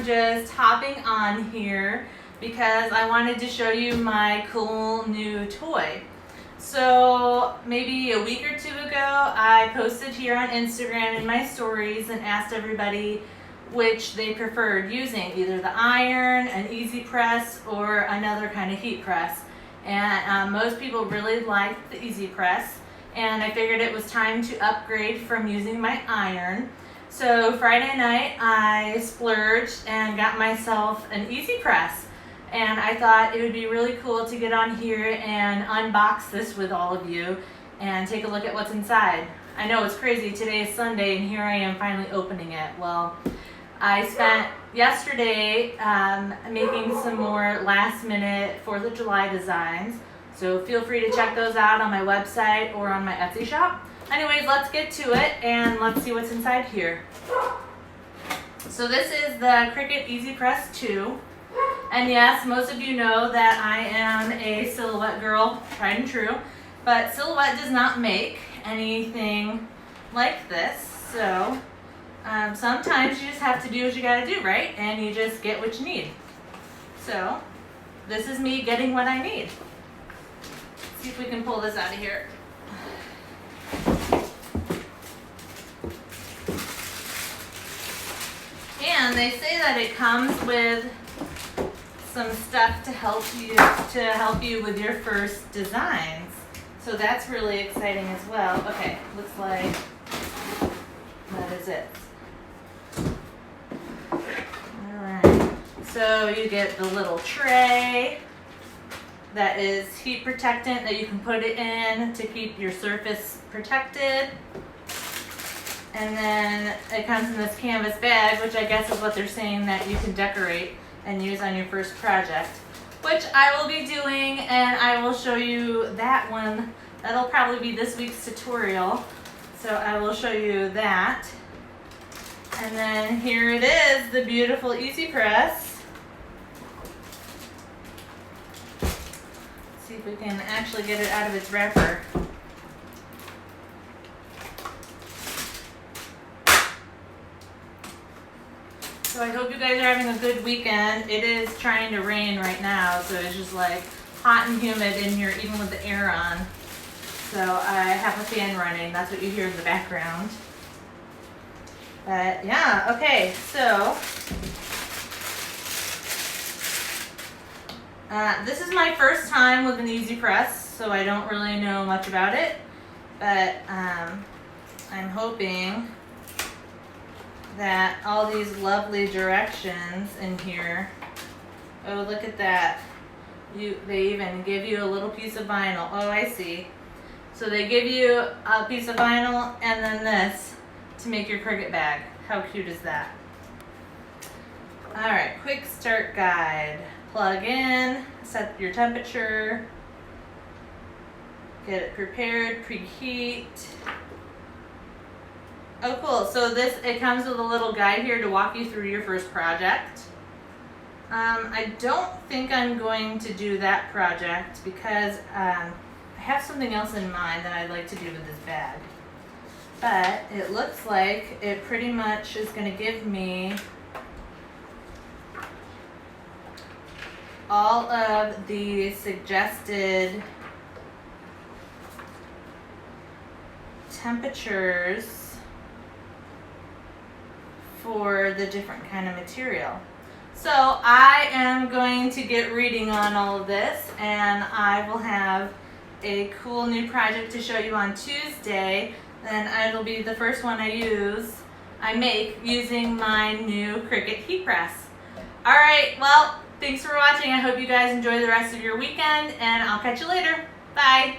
am just hopping on here because I wanted to show you my cool new toy. So maybe a week or two ago, I posted here on Instagram in my stories and asked everybody which they preferred using, either the iron, an easy press, or another kind of heat press. And most people really liked the easy press, and I figured it was time to upgrade from using my iron. So Friday night I splurged and got myself an easy press, and I thought it would be really cool to get on here and unbox this with all of you and take a look at what's inside. I know it's crazy, today is Sunday and here I am finally opening it. Well, I spent yesterday making some more last minute 4th of July designs, so feel free to check those out on my website or on my Etsy shop. Anyways, let's get to it and let's see what's inside here. So this is the Cricut Easy Press 2. And yes, most of you know that I am a Silhouette girl, tried and true, but Silhouette does not make anything like this, so sometimes you just have to do what you gotta do, right? And you just get what you need. So this is me getting what I need. Let's see if we can pull this out of here. And they say that it comes with some stuff to help you with your first designs. So that's really exciting as well. Okay, looks like that is it. Alright, so you get the little tray that is heat protectant that you can put it in to keep your surface protected. And then it comes in this canvas bag, which I guess is what they're saying that you can decorate and use on your first project, which I will be doing, and I will show you that one. That'll probably be this week's tutorial, so I will show you that. And then here it is, the beautiful Easy Press. Let's see if we can actually get it out of its wrapper. So I hope you guys are having a good weekend. It is trying to rain right now, so it's just like hot and humid in here, even with the air on. So I have a fan running. That's what you hear in the background. But yeah, okay, so this is my first time with an Easy Press, so I don't really know much about it, but I'm hoping that all these lovely directions in here. Oh, look at that. They even give you a little piece of vinyl. Oh, I see. So they give you a piece of vinyl and then this to make your Cricut bag. How cute is that? Alright, quick start guide. Plug in, set your temperature, get it prepared, preheat. Oh, cool. So it comes with a little guide here to walk you through your first project. I don't think I'm going to do that project because I have something else in mind that I'd like to do with this bag. But it looks like it pretty much is going to give me all of the suggested temperatures for the different kind of material. So I am going to get reading on all of this, and I will have a cool new project to show you on Tuesday. Then it'll be the first one I make using my new Cricut heat press. Alright, well, thanks for watching. I hope you guys enjoy the rest of your weekend, and I'll catch you later. Bye!